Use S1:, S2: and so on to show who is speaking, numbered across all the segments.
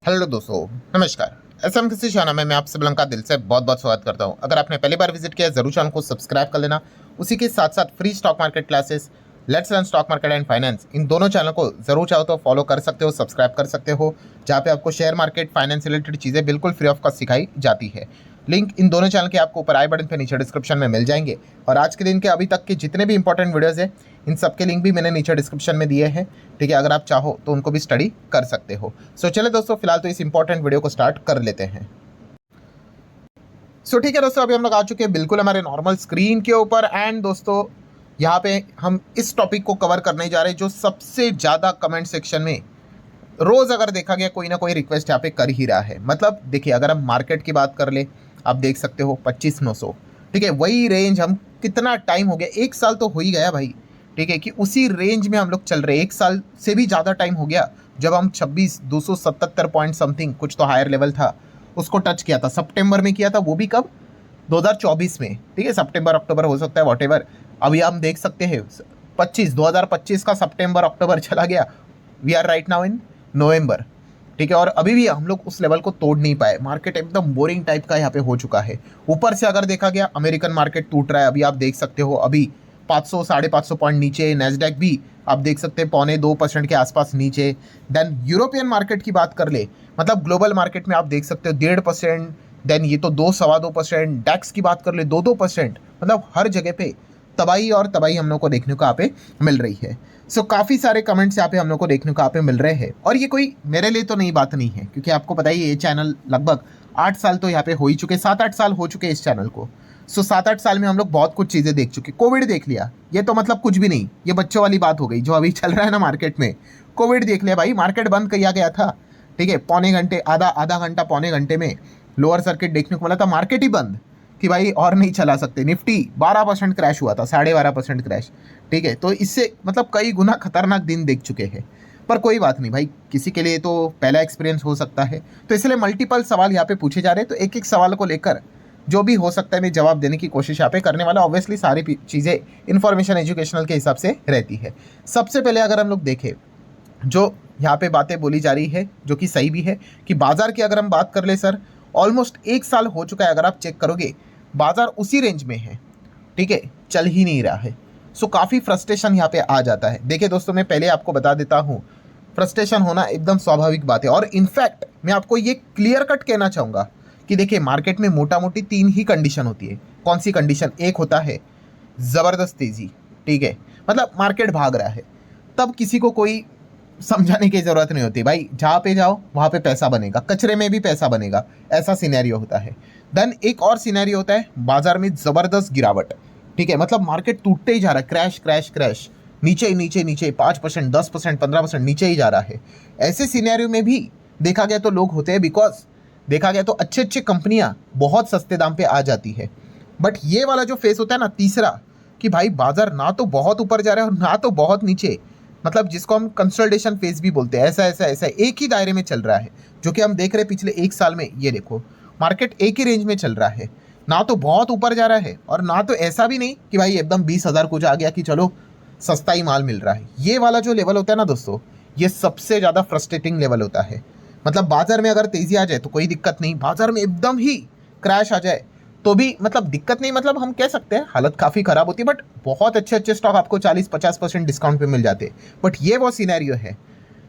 S1: Hello दोस्तों, नमस्कार। SM किसी शाना में मैं आप सब लोगों का दिल से बहुत बहुत स्वागत करता हूं। अगर आपने पहली बार विजिट किया जरूर चैनल को सब्सक्राइब कर लेना। उसी के साथ साथ free stock market classes, let's learn stock market and finance, इन दोनों चैनल को जरूर चाहो तो फॉलो कर सकते हो, सब्सक्राइब कर सकते हो, जहाँ पे आपको शेयर मार्केट फाइनेंस रिलेटेड चीज़ें बिल्कुल फ्री ऑफ कॉस्ट सिखाई जाती है। लिंक इन दोनों चैनल के आपको ऊपर आई बटन पे नीचे डिस्क्रिप्शन में मिल जाएंगे। और आज के दिन के अभी तक के जितने भी इंपॉर्टेंट वीडियोज़ हैं इन सब के लिंक भी मैंने नीचे डिस्क्रिप्शन में दिए हैं। ठीक है, अगर आप चाहो तो उनको भी स्टडी कर सकते हो। सो चले दोस्तों, फिलहाल तो इस इंपॉर्टेंट वीडियो को स्टार्ट कर लेते हैं। सो ठीक है दोस्तों, अभी हम लोग आ चुके हैं बिल्कुल हमारे नॉर्मल स्क्रीन के ऊपर। एंड दोस्तों यहाँ पे हम इस टॉपिक को कवर करने जा रहे हैं जो सबसे ज़्यादा कमेंट सेक्शन में रोज़ अगर देखा गया कोई ना कोई रिक्वेस्ट यहाँ पे कर ही रहा है। मतलब देखिए, अगर हम मार्केट की बात कर ले, आप देख सकते हो 25,900। ठीक है, वही रेंज हम कितना टाइम हो गया, एक साल तो हो ही गया भाई। ठीक है, कि उसी रेंज में हम लोग चल रहे हैं। एक साल से भी ज़्यादा टाइम हो गया जब हम 26,277 पॉइंट समथिंग, कुछ तो हायर लेवल था, उसको टच किया था। सितंबर में किया था, वो भी कब, 2024 में। ठीक है, सितंबर अक्टूबर हो सकता है, वॉटेवर। अभी हम देख सकते हैं 2025 का सितंबर अक्टूबर चला गया। We are right now in November. ठीक है, और अभी भी हम लोग उस लेवल को तोड़ नहीं पाए। मार्केट एकदम बोरिंग टाइप का यहाँ पे हो चुका है। ऊपर से अगर देखा गया, अमेरिकन मार्केट टूट रहा है। अभी आप देख सकते हो, अभी 500 550 पॉइंट नीचे। नेस्डैक भी आप देख सकते हैं 2.25% के आसपास नीचे। देन यूरोपियन मार्केट की बात कर ले, मतलब ग्लोबल मार्केट में आप देख सकते हो 1.5%। देन ये तो 2 2.25%। डैक्स की बात कर ले 2%। मतलब हर जगह पे तबाही और तबाही हम लोग को देखने को यहाँ पे मिल रही है। सो काफ़ी सारे कमेंट्स यहाँ पे हम लोग को देखने को यहाँ पे मिल रहे हैं। और ये कोई मेरे लिए तो नई बात नहीं है, क्योंकि आपको पता ही है ये चैनल लगभग 8 साल तो यहाँ पे हो ही चुके, 7-8 साल हो चुके इस चैनल को। सो 7-8 साल में हम लोग बहुत कुछ चीज़ें देख चुके। कोविड देख लिया, ये तो मतलब कुछ भी नहीं, ये बच्चों वाली बात हो गई जो अभी चल रहा है ना मार्केट में। कोविड देख लिया भाई, मार्केट बंद किया गया था। ठीक है, पौने घंटे, आधा घंटा पौने घंटे में लोअर सर्किट देखने को मिला था, मार्केट ही बंद कि भाई और नहीं चला सकते। निफ्टी 12% क्रैश हुआ था, 12.5% क्रैश। ठीक है, तो इससे मतलब कई गुना खतरनाक दिन देख चुके हैं। पर कोई बात नहीं भाई, किसी के लिए तो पहला एक्सपीरियंस हो सकता है। तो इसलिए मल्टीपल सवाल यहाँ पे पूछे जा रहे हैं, तो एक एक सवाल को लेकर जो भी हो सकता है मैं जवाब देने की कोशिश यहाँ पे करने वाला। ऑब्वियसली सारी चीज़ें इन्फॉर्मेशन एजुकेशनल के हिसाब से रहती है। सबसे पहले अगर हम लोग देखें, जो यहाँ पे बातें बोली जा रही है जो कि सही भी है, कि बाजार की अगर हम बात कर ले सर, ऑलमोस्ट एक साल हो चुका है। अगर आप चेक करोगे बाजार उसी रेंज में है। ठीक है, चल ही नहीं रहा है। सो काफ़ी फ्रस्ट्रेशन यहाँ पे आ जाता है। देखिए दोस्तों, मैं पहले आपको बता देता हूँ, फ्रस्ट्रेशन होना एकदम स्वाभाविक बात है। और इनफैक्ट मैं आपको ये क्लियर कट कहना चाहूँगा कि देखिए, मार्केट में मोटा मोटी 3 ही कंडीशन होती है। कौन सी कंडीशन? एक होता है ज़बरदस्त तेज़ी। ठीक है, मतलब मार्केट भाग रहा है, तब किसी को कोई समझाने की ज़रूरत नहीं होती भाई, जहाँ पे जाओ वहाँ पे पैसा बनेगा, कचरे में भी पैसा बनेगा, ऐसा सिनेरियो होता है। देन एक और सिनेरियो होता है बाजार में ज़बरदस्त गिरावट। ठीक है, मतलब मार्केट टूटते ही जा रहा है, क्रैश क्रैश क्रैश, नीचे नीचे नीचे, 5%, 10%, 15% नीचे ही जा रहा है। ऐसे सिनेरियो में भी देखा गया तो लोग होते हैं, बिकॉज देखा गया तो अच्छे अच्छे कंपनियाँ बहुत सस्ते दाम पे आ जाती है। बट ये वाला जो फेस होता है ना तीसरा, कि भाई बाजार ना तो बहुत ऊपर जा रहा है और ना तो बहुत नीचे, मतलब जिसको हम कंसोलिडेशन फेज भी बोलते हैं, ऐसा ऐसा ऐसा एक ही दायरे में चल रहा है, जो कि हम देख रहे हैं पिछले एक साल में। ये देखो, मार्केट एक ही रेंज में चल रहा है, ना तो बहुत ऊपर जा रहा है और ना तो ऐसा भी नहीं कि भाई एकदम 20,000 कुछ आ गया कि चलो सस्ता ही माल मिल रहा है। ये वाला जो लेवल होता है ना दोस्तों, ये सबसे ज़्यादा फ्रस्ट्रेटिंग लेवल होता है। मतलब बाजार में अगर तेज़ी आ जाए तो कोई दिक्कत नहीं, बाजार में एकदम ही क्रैश आ जाए तो भी मतलब दिक्कत नहीं, मतलब हम कह सकते हैं हालत काफ़ी ख़राब होती है। बट बहुत अच्छे अच्छे स्टॉक आपको 40-50% डिस्काउंट पे मिल जाते हैं। बट ये वो सिनेरियो है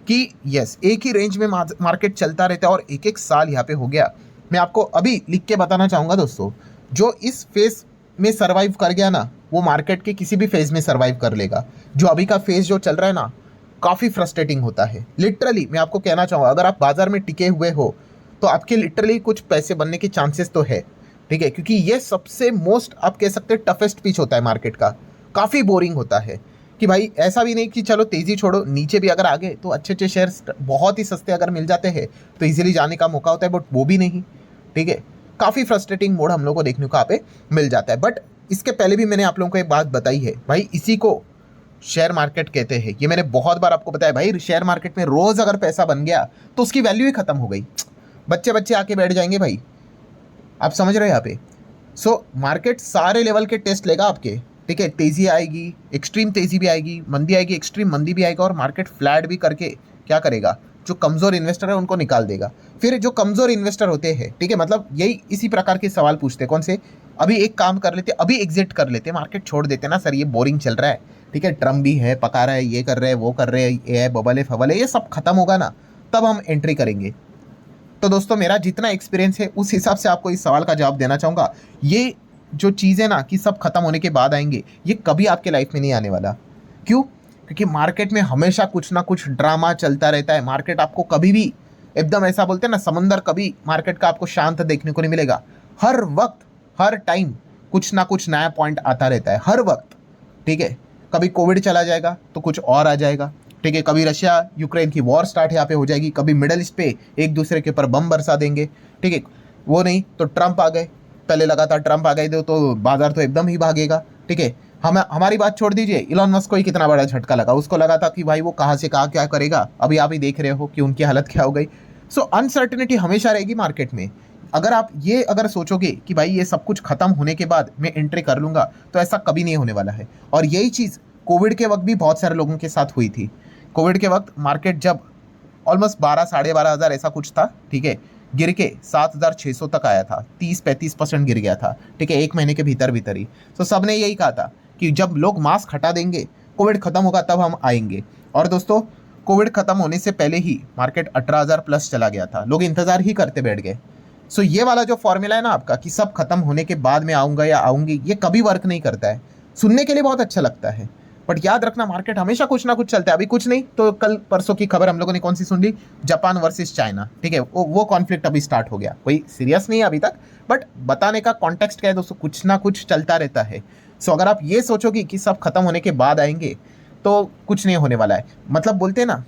S1: कि यस, एक ही रेंज में मार्केट चलता रहता है और एक एक साल यहाँ पे हो गया। मैं आपको अभी लिख के बताना चाहूँगा दोस्तों, जो इस फेज़ में सर्वाइव कर गया ना, वो मार्केट के किसी भी फेज़ में सर्वाइव कर लेगा। जो अभी का फेज़ जो चल रहा है ना, काफ़ी फ्रस्ट्रेटिंग होता है। लिटरली मैं आपको कहना चाहूँगा, अगर आप बाजार में टिके हुए हो तो आपके लिटरली कुछ पैसे बनने के चांसेस तो है। ठीक है, क्योंकि ये सबसे मोस्ट आप कह सकते हैं टफेस्ट पिच होता है मार्केट का। काफ़ी बोरिंग होता है कि भाई ऐसा भी नहीं कि चलो तेज़ी छोड़ो, नीचे भी अगर आ गए तो अच्छे अच्छे शेयर्स बहुत ही सस्ते अगर मिल जाते हैं तो इजीली जाने का मौका होता है, बट वो भी नहीं। ठीक है, काफ़ी फ्रस्ट्रेटिंग मोड हम लोग को देखने को यहाँ पे मिल जाता है। बट इसके पहले भी मैंने आप लोगों को एक बात बताई है भाई, इसी को शेयर मार्केट कहते हैं। ये मैंने बहुत बार आपको बताया भाई, शेयर मार्केट में रोज़ अगर पैसा बन गया तो उसकी वैल्यू ही खत्म हो गई। बच्चे बच्चे आके बैठ जाएंगे भाई, आप समझ रहे हो यहाँ पे। सो मार्केट सारे लेवल के टेस्ट लेगा आपके। ठीक है, तेज़ी आएगी, एक्सट्रीम तेज़ी भी आएगी, मंदी आएगी, एक्सट्रीम मंदी भी आएगा, और मार्केट फ्लैट भी करके क्या करेगा, जो कमज़ोर इन्वेस्टर है उनको निकाल देगा। फिर जो कमज़ोर इन्वेस्टर होते हैं, ठीक है, मतलब यही इसी प्रकार के सवाल पूछते हैं, कौन से, अभी एक काम कर लेते, अभी एग्जिट कर लेते, मार्केट छोड़ देते ना सर, ये बोरिंग चल रहा है, ठीक है, ट्रम्प भी है, पका रहा है, ये कर रहे हैं, वो कर रहे हैं, ये है, बबल है, फबल है, ये सब खत्म होगा ना, तब हम एंट्री करेंगे। तो दोस्तों मेरा जितना एक्सपीरियंस है उस हिसाब से आपको इस सवाल का जवाब देना चाहूँगा। ये जो चीज़ें ना कि सब खत्म होने के बाद आएंगे, ये कभी आपके लाइफ में नहीं आने वाला। क्यों? क्योंकि मार्केट में हमेशा कुछ ना कुछ ड्रामा चलता रहता है। मार्केट आपको कभी भी एकदम ऐसा बोलते हैं ना समंदर, कभी मार्केट का आपको शांत देखने को नहीं मिलेगा। हर वक्त, हर टाइम कुछ ना कुछ नया पॉइंट आता रहता है, हर वक्त, ठीक है। कभी कोविड चला जाएगा तो कुछ और आ जाएगा, ठीक है, कभी रशिया यूक्रेन की वॉर स्टार्ट यहाँ पे हो जाएगी, कभी मिडल ईस्ट पे एक दूसरे के ऊपर बम बरसा देंगे, ठीक है, वो नहीं तो ट्रंप आ गए, पहले लगा था ट्रंप आ गए तो बाजार तो एकदम ही भागेगा, ठीक है। हम हमारी बात छोड़ दीजिए, इलॉन मस्क को ही कितना बड़ा झटका लगा, उसको लगा था कि भाई वो कहाँ से कहाँ क्या करेगा, अभी आप ही देख रहे हो कि उनकी हालत क्या हो गई। सो अनसर्टेनिटी हमेशा रहेगी मार्केट में। अगर आप ये अगर सोचोगे कि भाई ये सब कुछ खत्म होने के बाद मैं एंट्री कर लूँगा, तो ऐसा कभी नहीं होने वाला है। और यही चीज़ कोविड के वक्त भी बहुत सारे लोगों के साथ हुई थी। कोविड के वक्त मार्केट जब ऑलमोस्ट 12 साढ़े 12,000 ऐसा कुछ था, ठीक है, गिर के 7,600 तक आया था, 30-35% गिर गया था, ठीक है, एक महीने के भीतर भीतर ही। तो सब ने यही कहा था कि जब लोग मास्क हटा देंगे, कोविड खत्म होगा, तब हम आएंगे। और दोस्तों कोविड खत्म होने से पहले ही मार्केट 18,000 प्लस चला गया था, लोग इंतजार ही करते बैठ गए। सो ये वाला जो फॉर्मूला है ना आपका कि सब खत्म होने के बाद में आऊँगा या आऊँगी, ये कभी वर्क नहीं करता है। सुनने के लिए बहुत अच्छा लगता है, बट याद रखना मार्केट हमेशा कुछ ना कुछ चलता है। अभी कुछ नहीं तो कल परसों की खबर हम लोगों ने कौन सी सुन ली, जापान वर्सेस चाइना, ठीक है, वो कॉन्फ्लिक्ट अभी स्टार्ट हो गया। कोई सीरियस नहीं है अभी तक, बट बताने का कॉन्टेक्स्ट क्या है दोस्तों, कुछ ना कुछ चलता रहता है। सो अगर आप ये सोचोगे कि सब खत्म होने के बाद आएंगे, तो कुछ नहीं होने वाला है। मतलब बोलते हैं ना,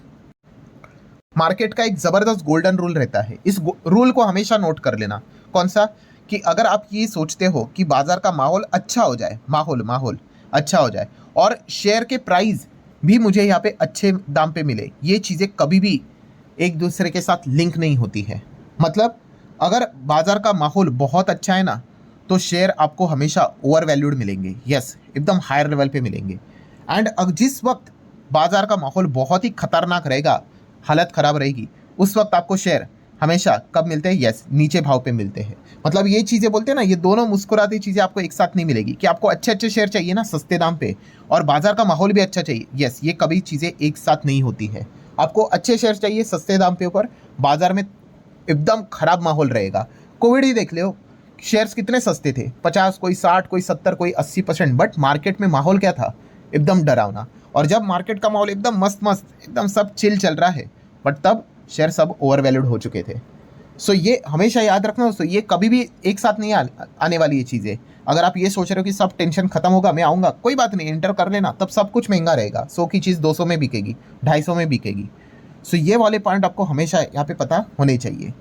S1: मार्केट का एक ज़बरदस्त गोल्डन रूल रहता है, इस रूल को हमेशा नोट कर लेना। कौन सा? कि अगर आप ये सोचते हो कि बाजार का माहौल अच्छा हो जाए, माहौल अच्छा हो जाए और शेयर के प्राइस भी मुझे यहाँ पे अच्छे दाम पे मिले, ये चीज़ें कभी भी एक दूसरे के साथ लिंक नहीं होती है। मतलब अगर बाजार का माहौल बहुत अच्छा है ना, तो शेयर आपको हमेशा ओवर वैल्यूड मिलेंगे, यस, एकदम हायर लेवल पे मिलेंगे। एंड जिस वक्त बाजार का माहौल बहुत ही खतरनाक रहेगा, हालत ख़राब रहेगी, उस वक्त आपको शेयर हमेशा कब मिलते हैं, यस, नीचे भाव पे मिलते हैं। मतलब ये चीज़ें बोलते हैं ना, ये दोनों मुस्कुराती चीज़ें आपको एक साथ नहीं मिलेगी कि आपको अच्छे अच्छे शेयर चाहिए ना सस्ते दाम पे, और बाजार का माहौल भी अच्छा चाहिए, यस, ये कभी चीज़ें एक साथ नहीं होती है। आपको अच्छे शेयर चाहिए सस्ते दाम पे ऊपर, बाजार में एकदम खराब माहौल रहेगा। कोविड ही देख लो, शेयर्स कितने सस्ते थे, 50, कोई 60, कोई 70, कोई 80%, बट मार्केट में माहौल क्या था, एकदम डरावना। और जब मार्केट का माहौल एकदम मस्त मस्त, एकदम सब चिल चल रहा है, बट तब शेयर सब ओवर वैल्यूड हो चुके थे। सो ये हमेशा याद रखना दोस्तों, ये कभी भी एक साथ नहीं आने वाली ये चीज़ें। अगर आप ये सोच रहे हो कि सब टेंशन खत्म होगा, मैं आऊँगा, कोई बात नहीं, एंटर कर लेना, तब सब कुछ महंगा रहेगा। 100 की चीज़ 200 में बिकेगी, 250 में बिकेगी। सो ये वाले पॉइंट आपको हमेशा यहाँ पे पता होने चाहिए।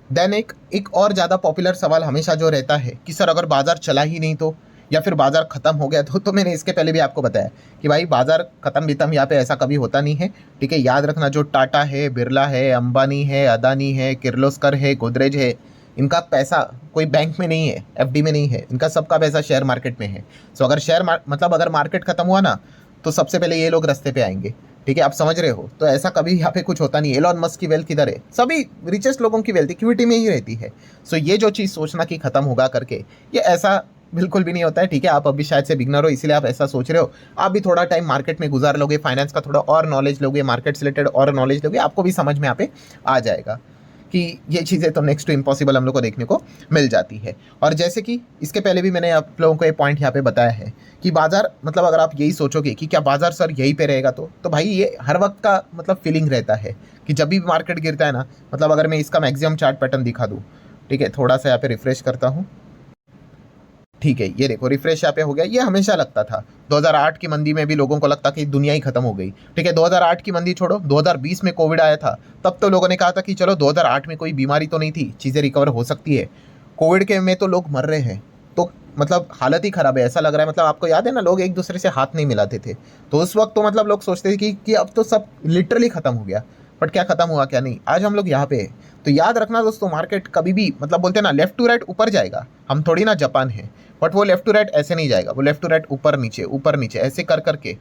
S1: देन एक और ज़्यादा पॉपुलर सवाल हमेशा जो रहता है कि सर अगर बाजार चला ही नहीं तो, या फिर बाजार ख़त्म हो गया तो मैंने इसके पहले भी आपको बताया कि भाई बाजार ख़त्म बितम यहाँ पे ऐसा कभी होता नहीं है, ठीक है। याद रखना, जो टाटा है, बिरला है, अंबानी है, अदानी है, किर्लोस्कर है, गोदरेज है, इनका पैसा कोई बैंक में नहीं है, एफडी में नहीं है, इनका सबका पैसा शेयर मार्केट में है। सो अगर मतलब अगर मार्केट ख़त्म हुआ ना, तो सबसे पहले ये लोग रास्ते पे आएंगे, ठीक है, आप समझ रहे हो। तो ऐसा कभी यहाँ पे कुछ होता नहीं है। एलॉन मस्क की वेल्थ किधर है, सभी रिचेस्ट लोगों की वेल्थ इक्विटी में ही रहती है। सो ये जो चीज़ सोचना कि ख़त्म होगा करके, ये ऐसा बिल्कुल भी नहीं होता है, ठीक है। आप अभी शायद से बिगनर हो, इसलिए आप ऐसा सोच रहे हो। आप भी थोड़ा टाइम मार्केट में गुजार लोगे, फाइनेंस का थोड़ा और नॉलेज लोगे, मार्केट से रिलेटेड और नॉलेज लोगे, आपको भी समझ में यहाँ पे आ जाएगा कि ये चीज़ें तो नेक्स्ट टू इम्पॉसिबल हम लोग को देखने को मिल जाती है। और जैसे कि इसके पहले भी मैंने आप लोगों को ये पॉइंट यहाँ पे बताया है कि बाजार, मतलब अगर आप यही सोचोगे कि क्या बाजार सर यहीं पे रहेगा, तो भाई ये हर वक्त का मतलब फीलिंग रहता है कि जब भी मार्केट गिरता है ना, मतलब अगर मैं इसका मैक्सिमम चार्ट पैटर्न दिखा दूँ, ठीक है, थोड़ा सा यहाँ पे रिफ्रेश करता हूँ, ठीक है, ये देखो रिफ्रेश यहाँ पे हो गया। ये हमेशा लगता था 2008 की मंदी में भी लोगों को लगता कि दुनिया ही खत्म हो गई, ठीक है। 2008 की मंदी छोड़ो, 2020 में कोविड आया था, तब तो लोगों ने कहा था कि चलो 2008 में कोई बीमारी तो नहीं थी, चीज़ें रिकवर हो सकती है। कोविड के में तो लोग मर रहे हैं, तो मतलब हालत ही ख़राब है, ऐसा लग रहा है। मतलब आपको याद है ना, लोग एक दूसरे से हाथ नहीं मिलाते थे, तो उस वक्त तो मतलब लोग सोचते थे कि अब तो सब लिटरली ख़त्म हो गया। बट क्या ख़त्म हुआ, क्या नहीं, आज हम लोग यहाँ पे हैं। तो याद रखना दोस्तों, मार्केट कभी भी, मतलब बोलते हैं ना, लेफ्ट टू राइट ऊपर जाएगा, हम थोड़ी ना जापान है, बट वो लेफ्ट टू राइट ऐसे नहीं जाएगा, वो लेफ्ट टू राइट ऊपर नीचे ऐसे कर करके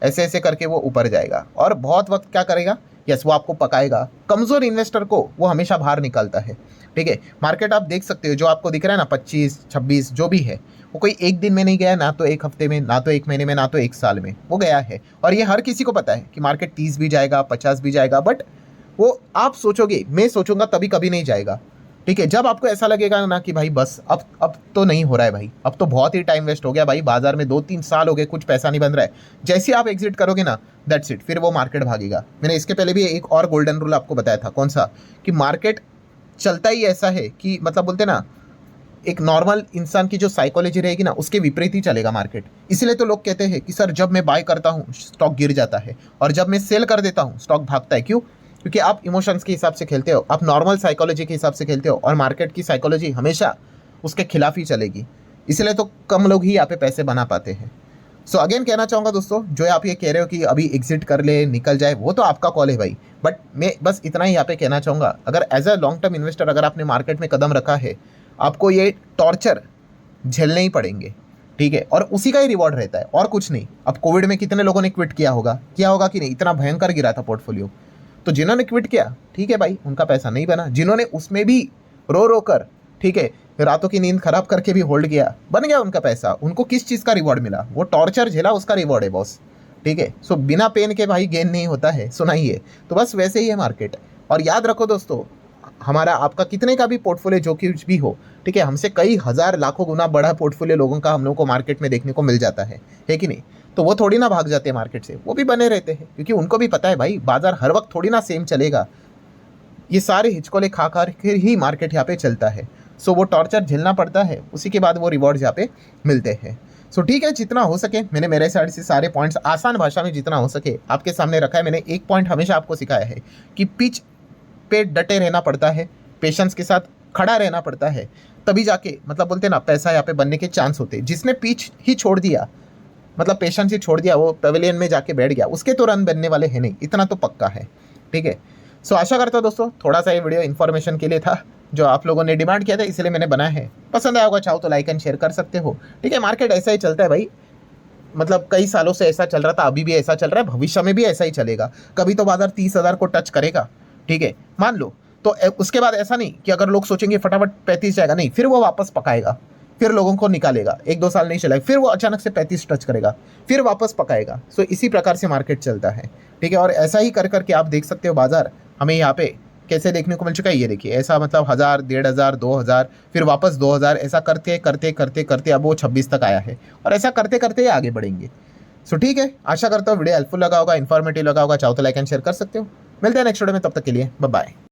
S1: ऐसे ऐसे करके वो ऊपर जाएगा और बहुत वक्त क्या करेगा, यस वो आपको पकाएगा। कमज़ोर इन्वेस्टर को वो हमेशा बाहर निकालता है। ठीक है, मार्केट आप देख सकते हो जो आपको दिख रहा है ना 25 26 जो भी है, वो कोई एक दिन में नहीं गया, ना तो एक हफ्ते में, ना तो एक महीने में, ना तो एक साल में, वो गया है। और ये हर किसी को पता है कि मार्केट 30 भी जाएगा, 50 भी जाएगा, बट वो आप सोचोगे, मैं सोचूंगा तभी कभी नहीं जाएगा। ठीक है, जब आपको ऐसा लगेगा ना कि भाई बस अब तो नहीं हो रहा है भाई, अब तो बहुत ही टाइम वेस्ट हो गया भाई, बाजार में 2-3 साल हो गए, कुछ पैसा नहीं बन रहा है, जैसे आप एग्जिट करोगे ना, दैट्स इट, फिर वो मार्केट भागेगा। मैंने इसके पहले भी एक और गोल्डन रूल आपको बताया था, कौन सा, कि मार्केट चलता ही ऐसा है कि मतलब बोलते ना, एक नॉर्मल इंसान की जो साइकोलॉजी रहेगी ना, उसके विपरीत ही चलेगा मार्केट। इसलिए तो लोग कहते हैं कि सर जब मैं बाय करता हूँ स्टॉक गिर जाता है, और जब मैं सेल कर देता हूँ स्टॉक भागता है। क्यों? क्योंकि आप इमोशंस के हिसाब से खेलते हो, आप नॉर्मल साइकोलॉजी के हिसाब से खेलते हो, और मार्केट की साइकोलॉजी हमेशा उसके खिलाफ ही चलेगी। इसलिए तो कम लोग ही यहाँ पे पैसे बना पाते हैं। सो अगेन कहना चाहूँगा दोस्तों, जो आप ये कह रहे हो कि अभी एग्जिट कर ले, निकल जाए, वो तो आपका कॉल है भाई, बट मैं बस इतना ही यहाँ पे कहना चाहूँगा, अगर as a long term investor अगर आपने मार्केट में कदम रखा है, आपको ये टॉर्चर झेलने ही पड़ेंगे। ठीक है, और उसी का ही रिवॉर्ड रहता है और कुछ नहीं। अब कोविड में कितने लोगों ने क्विट किया होगा कि नहीं, इतना भयंकर गिरा था पोर्टफोलियो। तो जिन्होंने क्विट किया, ठीक है भाई, उनका पैसा नहीं बना। जिन्होंने उसमें भी रो रो कर, ठीक है, रातों की नींद खराब करके भी होल्ड किया, बन गया उनका पैसा। उनको किस चीज़ का रिवॉर्ड मिला? वो टॉर्चर झेला, उसका रिवॉर्ड है बॉस। ठीक है, सो बिना पेन के भाई गेन नहीं होता है, सुनाइए। तो बस वैसे ही है मार्केट। और याद रखो दोस्तों, हमारा आपका कितने का भी पोर्टफोलियो जो कुछ भी हो, ठीक है, हमसे कई हज़ार लाखों गुना बड़ा पोर्टफोलियो लोगों का हम लोगों को मार्केट में देखने को मिल जाता है कि नहीं? तो वो थोड़ी ना भाग जाते हैं मार्केट से, वो भी बने रहते हैं, क्योंकि उनको भी पता है भाई बाजार हर वक्त थोड़ी ना सेम चलेगा। ये सारे हिचकोले खा कर ही मार्केट यहाँ पे चलता है। सो वो टॉर्चर झेलना पड़ता है, उसी के बाद वो रिवॉर्ड्स यहाँ पे मिलते हैं। सो ठीक है, जितना हो सके मैंने मेरे साइड से सारे पॉइंट्स आसान भाषा में जितना हो सके आपके सामने रखा है। मैंने एक पॉइंट हमेशा आपको सिखाया है कि पिच पे डटे रहना पड़ता है, पेशेंस के साथ खड़ा रहना पड़ता है, तभी जाके मतलब बोलते हैं ना पैसा यहाँ पे बनने के चांस होते हैं। जिसने पिच ही छोड़ दिया, मतलब पेशेंस ही छोड़ दिया, वो पेविलियन में जाके बैठ गया, उसके तो रन बनने वाले हैं नहीं, इतना तो पक्का है। ठीक है, सो आशा करता हूँ दोस्तों थोड़ा सा ये वीडियो इन्फॉर्मेशन के लिए था, जो आप लोगों ने डिमांड किया था, इसलिए मैंने बनाया है। पसंद आया होगा, चाहो तो लाइक एंड शेयर कर सकते हो। ठीक है, मार्केट ऐसा ही चलता है भाई, मतलब कई सालों से ऐसा चल रहा था, अभी भी ऐसा चल रहा है, भविष्य में भी ऐसा ही चलेगा। कभी तो बाजार 30,000 को टच करेगा, ठीक है, मान लो, तो उसके बाद ऐसा नहीं कि अगर लोग सोचेंगे फटाफट 35 जाएगा, नहीं, फिर वो वापस पकाएगा, फिर लोगों को निकालेगा, 1-2 साल नहीं चलेगा, फिर वो अचानक से 35 टच करेगा, फिर वापस पकाएगा। सो इसी प्रकार से मार्केट चलता है। ठीक है, और ऐसा ही कर करके आप देख सकते हो बाजार हमें यहाँ पे कैसे देखने को मिल चुका है। ये देखिए, ऐसा मतलब 1000, 1500, 2000, फिर वापस 2000, ऐसा करते करते करते करते अब वो 26 तक आया है, और ऐसा करते करते आगे बढ़ेंगे। सो ठीक है, आशा करता हूँ वीडियो हेल्पफुल लगा होगा, इन्फॉर्मेटिव लगा होगा। चाहो तो लाइक एंड शेयर कर सकते हो। मिलते हैं नेक्स्ट वीडियो में, तब तक के लिए बाय बाय।